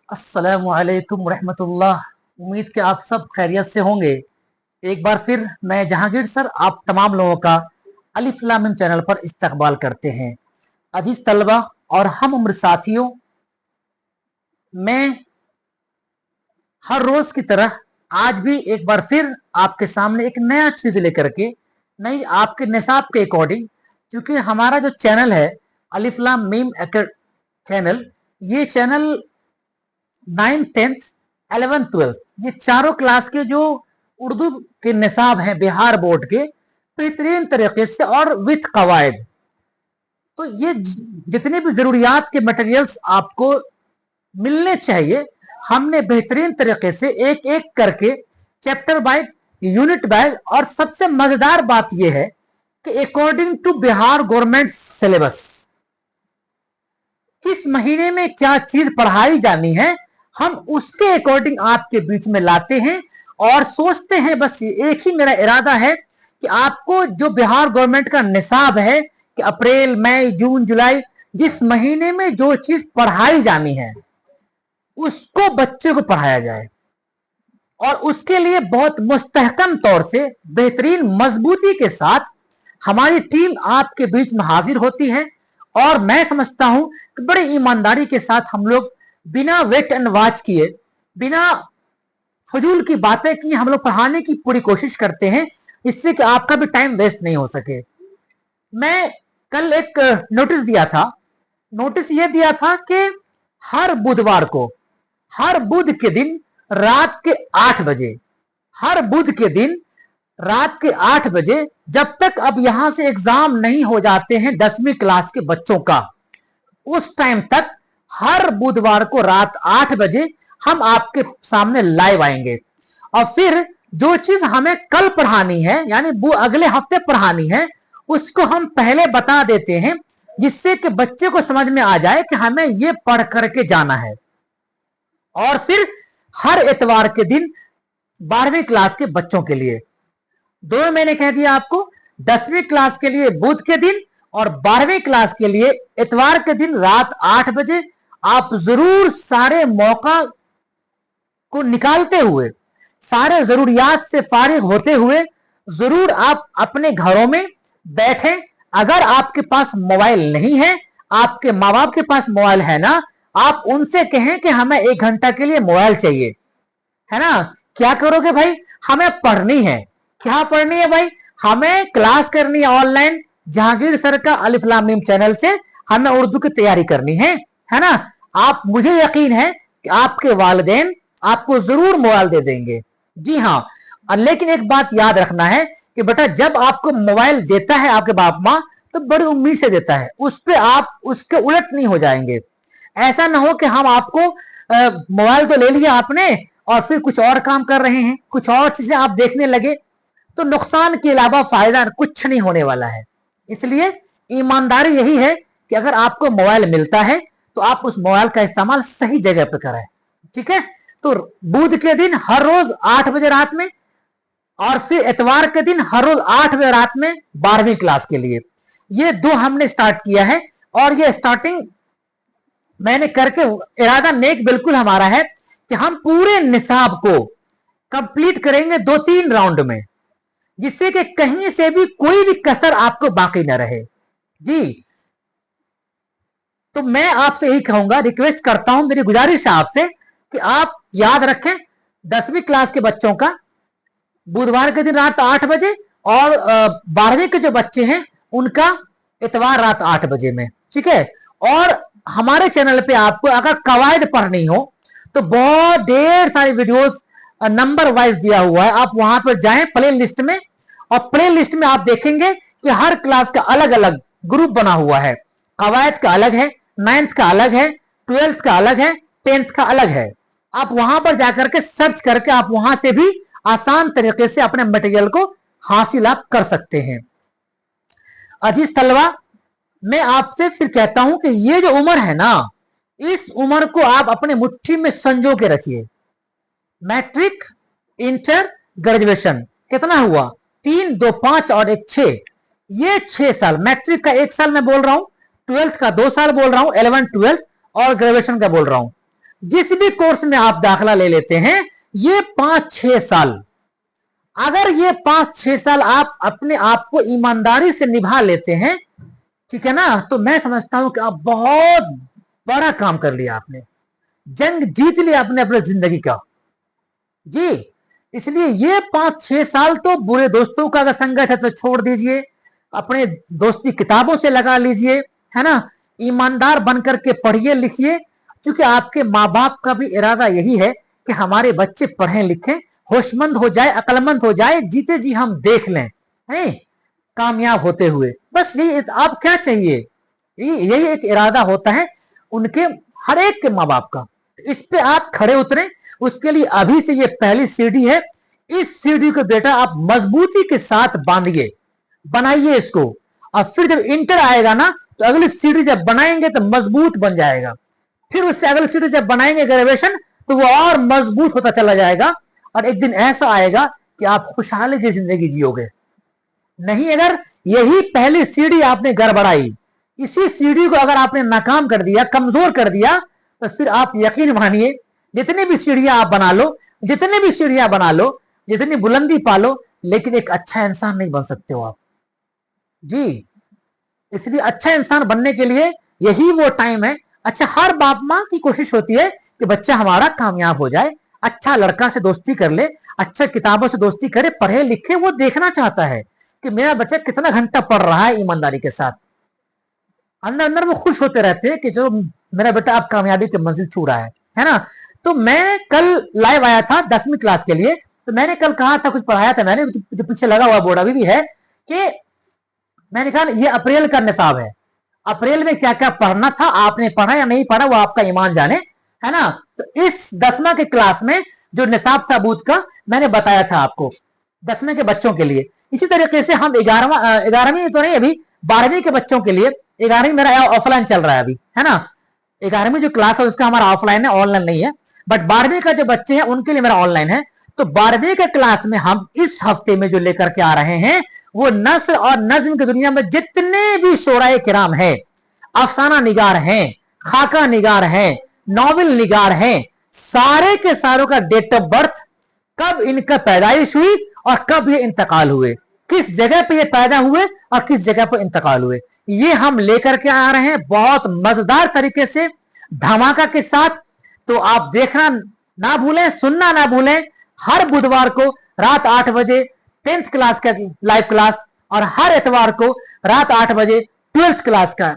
अस्सलामुअलैकुम रहमतुल्लाह। उम्मीद कि आप सब खैरियत से होंगे। एक बार फिर मैं जहांगीर सर आप तमाम लोगों का अलिफ लाम मिम चैनल पर इस्तकबाल करते हैं। अजीज तलबा और हम उम्र साथियों, मैं हर रोज की तरह आज भी एक बार फिर आपके सामने एक नया चीज लेकर के नई आपके निसाब के अकॉर्डिंग, क्योंकि हमारा जो चैनल है अलिफ लाम मीम चैनल, ये channel 9th 10th 11th 12th ये चारों क्लास के जो उर्दू के निसाब हैं बिहार बोर्ड के, बेहतरीन तरीके से और विथ कवायद, तो ये जितने भी जरूरियात के मटेरियल्स आपको मिलने चाहिए, हमने बेहतरीन तरीके से एक एक करके चैप्टर वाइज, यूनिट वाइज, और सबसे मजेदार बात यह है कि according to Bihar government syllabus किस महीने में क्या चीज पढ़ाई जानी है, हम उसके अकॉर्डिंग आपके बीच में लाते हैं। और सोचते हैं, बस एक ही मेरा इरादा है कि आपको जो बिहार गवर्नमेंट का निसाब है कि अप्रैल मई जून जुलाई जिस महीने में जो चीज पढ़ाई जानी है उसको बच्चे को पढ़ाया जाए, और उसके लिए बहुत मुस्तहकम तौर से बेहतरीन मजबूती के साथ हमारी टीम आपके बीच में हाजिर होती है। और मैं समझता हूं कि बड़े ईमानदारी के साथ हम लोग बिना वेट एंड वॉच किए, बिना फजूल की बातें की, हम लोग पढ़ाने की पूरी कोशिश करते हैं, इससे कि आपका भी टाइम वेस्ट नहीं हो सके। मैं कल एक नोटिस दिया था, नोटिस यह दिया था कि हर बुधवार को, हर बुध के दिन रात के 8 बजे, हर बुध के दिन रात के 8 बजे, जब तक अब यहां से एग्जाम नहीं हो जाते हैं 10वीं क्लास के बच्चों का, उस टाइम तक हर बुधवार को रात 8 बजे हम आपके सामने लाइव आएंगे। और फिर जो चीज हमें कल पढ़ानी है, यानी वो अगले हफ्ते पढ़ानी है, उसको हम पहले बता देते हैं, जिससे कि बच्चे को समझ में आ जाए कि हमें ये पढ़ करके जाना है। और फिर हर इतवार के दिन 12वीं क्लास के बच्चों के लिए, दो मैंने कह दिया आपको, 10वीं क्लास के लिए बुध के दिन और 12वीं क्लास के लिए इतवार के दिन रात 8 बजे। आप जरूर सारे मौका को निकालते हुए, सारे जरूरियात से फारिग होते हुए जरूर आप अपने घरों में बैठें। अगर आपके पास मोबाइल नहीं है, आपके माँ बाप के पास मोबाइल है ना, आप उनसे कहें कि हमें 1 घंटा के लिए मोबाइल चाहिए, है ना। क्या करोगे भाई, हमें पढ़नी है। क्या पढ़नी है भाई, हमें क्लास करनी है ऑनलाइन जहांगीर सर का अलिफ लाम मीम चैनल से, हमें उर्दू की तैयारी करनी है ना। आप, मुझे यकीन है कि आपके वालिदैन आपको जरूर मोबाइल दे देंगे। जी हाँ, लेकिन एक बात याद रखना है कि बेटा, जब आपको मोबाइल देता है आपके बाप माँ, तो बड़ी उम्मीद से देता है, उस पर आप उसके उलट नहीं हो जाएंगे। ऐसा ना हो कि हम आपको मोबाइल तो ले लिया आपने और फिर कुछ और काम कर रहे हैं, कुछ और चीजें आप देखने लगे, तो नुकसान के अलावा फायदा कुछ नहीं होने वाला है। इसलिए ईमानदारी यही है कि अगर आपको मोबाइल मिलता है तो आप उस मोबाइल का इस्तेमाल सही जगह पर करें। ठीक है, तो बुध के दिन हर रोज 8 बजे रात में, और फिर इतवार के दिन हर रोज 8 बजे रात में 12वीं क्लास के लिए, ये दो हमने स्टार्ट किया है। और ये स्टार्टिंग मैंने करके इरादा नेक बिल्कुल हमारा है कि हम पूरे निसाब को कंप्लीट करेंगे 2-3 राउंड में, जिससे कि कहीं से भी कोई भी कसर आपको बाकी न रहे। जी, तो मैं आपसे यही कहूंगा, रिक्वेस्ट करता हूं, मेरी गुजारिश है आपसे कि आप याद रखें 10वीं क्लास के बच्चों का बुधवार के दिन रात 8 बजे, और 12वीं के जो बच्चे हैं उनका इतवार रात 8 बजे में। ठीक है, और हमारे चैनल पे आपको अगर कवायद पढ़नी हो तो बहुत ढेर सारी वीडियोस नंबर वाइज दिया हुआ है, आप वहां पर जाएं प्ले लिस्ट में, और प्ले लिस्ट में आप देखेंगे कि हर क्लास का अलग अलग ग्रुप बना हुआ है। कवायद का अलग है, 9th का अलग है, 12th का अलग है, 10th का अलग है। आप वहां पर जाकर के सर्च करके आप वहां से भी आसान तरीके से अपने मटेरियल को हासिल आप कर सकते हैं। अजीज तलवा, मैं आपसे फिर कहता हूं कि ये जो उम्र है ना, इस उम्र को आप अपने मुट्ठी में संजो के रखिए। मैट्रिक, इंटर, ग्रेजुएशन कितना हुआ, 3, 2, 5 और 1, 6, ये 6 साल। मैट्रिक का 1 साल मैं बोल रहा हूं, 12th का 2 साल बोल रहा हूं, 11, 12 और ग्रेजुएशन का बोल रहा हूं। जिस भी कोर्स में आप दाखिला ले लेते हैं, ये 5-6 साल, अगर ये 5-6 साल आप अपने आप को ईमानदारी से निभा लेते हैं, ठीक है ना, तो मैं समझता हूं कि आप बहुत बड़ा काम कर लिया आपने, जंग जीत लिया आपने अपनी जिंदगी का जी। इसलिए ये 5-6 साल तो बुरे दोस्तों का अगर संगत है तो छोड़ दीजिए, अपने दोस्ती किताबों से लगा लीजिए, है ना, ईमानदार बनकर के पढ़िए लिखिए, क्योंकि आपके माँ बाप का भी इरादा यही है कि हमारे बच्चे पढ़ें लिखें, होशमंद हो जाए, अक्लमंद हो जाए, जीते जी हम देख लें, है कामयाब होते हुए। बस यही, आप क्या चाहिए, यही एक इरादा होता है उनके, हर एक के माँ बाप का। इस पे आप खड़े उतरे, उसके लिए अभी से ये पहली सीढ़ी है। इस सीढ़ी को बेटा आप मजबूती के साथ बांधिए, बनाइए इसको, और फिर जब इंटर आएगा ना, तो अगली सीढ़ी जब बनाएंगे तो मजबूत बन जाएगा, फिर उससे अगली सीढ़ी जब बनाएंगे ग्रेजुएशन, तो वो और मजबूत होता चला जाएगा, और एक दिन ऐसा आएगा कि आप खुशहाली की जिंदगी जियोगे। नहीं, अगर यही पहली सीढ़ी आपने गड़बड़ाई, इसी सीढ़ी को अगर आपने नाकाम कर दिया, कमजोर कर दिया, तो फिर आप यकीन मानिए, जितनी भी सीढ़ियां आप बना लो, जितनी भी सीढ़ियां बना लो, जितनी बुलंदी पालो, लेकिन एक अच्छा इंसान नहीं बन सकते हो आप जी। इसलिए अच्छा इंसान बनने के लिए यही वो टाइम है। अच्छा, हर बाप माँ की कोशिश होती है कि बच्चा हमारा कामयाब हो जाए, अच्छा लड़का से दोस्ती कर ले, अच्छा किताबों से दोस्ती करे, पढ़े लिखे, वो देखना चाहता है कि मेरा बच्चा कितना घंटा पढ़ रहा है ईमानदारी के साथ। अंदर अंदर वो खुश होते रहते हैं कि जो मेरा बेटा अब कामयाबी की मंजिल छू रहा है ना। तो मैं कल लाइव आया था 10वीं क्लास के लिए, तो मैंने कल कहा था, कुछ पढ़ाया था मैंने, जो पीछे लगा हुआ बोर्ड अभी भी है, कि मैंने कहा ये अप्रैल का निसाब है, अप्रैल में क्या क्या पढ़ना था, आपने पढ़ा या नहीं पढ़ा वो आपका ईमान जाने, है ना। तो इस 10वीं के क्लास में जो निसाब था बूथ का, मैंने बताया था आपको 10वीं के बच्चों के लिए। इसी तरीके से हम 11वीं तो नहीं, अभी 12वीं के बच्चों के लिए, 11वीं मेरा ऑफलाइन चल रहा है अभी, है ना, 11वीं जो क्लास है उसका हमारा ऑफलाइन है, ऑनलाइन नहीं है, बट 12वीं का जो बच्चे हैं उनके लिए मेरा ऑनलाइन है। तो 12वीं के क्लास में हम इस हफ्ते में जो लेकर के आ रहे हैं, वो नस्र और नज्म की दुनिया में जितने भी शोराए किराम है, अफसाना निगार हैं, खाका निगार हैं, नॉवेल निगार हैं, सारे के सारों का डेट ऑफ बर्थ, कब इनका पैदाइश हुई और कब ये इंतकाल हुए, किस जगह पे ये पैदा हुए और किस जगह पे इंतकाल हुए, ये हम लेकर के आ रहे हैं बहुत मजेदार तरीके से, धमाका के साथ। तो आप देखना ना भूलें, सुनना ना भूलें, हर बुधवार को रात 8 बजे 10th क्लास का लाइव क्लास, और हर इतवार को रात 8 बजे 12th क्लास का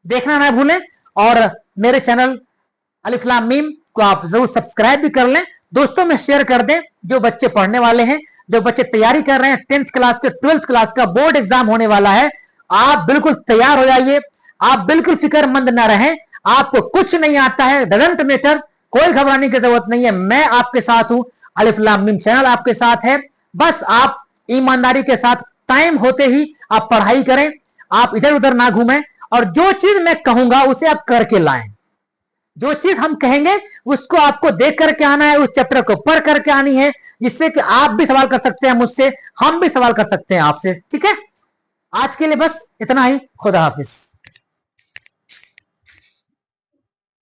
देखना ना भूलें। और मेरे चैनल अलिफ लाम मीम को आप जरूर सब्सक्राइब भी कर लें, दोस्तों में शेयर कर दें, जो बच्चे पढ़ने वाले हैं, जो बच्चे तैयारी कर रहे हैं 10th क्लास के, 12th क्लास का बोर्ड एग्जाम होने वाला है, आप बिल्कुल तैयार हो जाइए, आप बिल्कुल फिक्रमंद ना रहें, आपको कुछ नहीं आता है, डजंट मैटर, कोई घबराने की जरूरत नहीं है, मैं आपके साथ हूं, अलिफ लाम मीम चैनल आपके साथ है। बस आप ईमानदारी के साथ टाइम होते ही आप पढ़ाई करें, आप इधर उधर ना घूमें, और जो चीज मैं कहूंगा उसे आप करके लाएं, जो चीज हम कहेंगे उसको आपको देख करके आना है, उस चैप्टर को पढ़ करके आनी है, जिससे कि आप भी सवाल कर सकते हैं मुझसे, हम भी सवाल कर सकते हैं आपसे, ठीक है। आज के लिए बस इतना ही, खुदा हाफिज।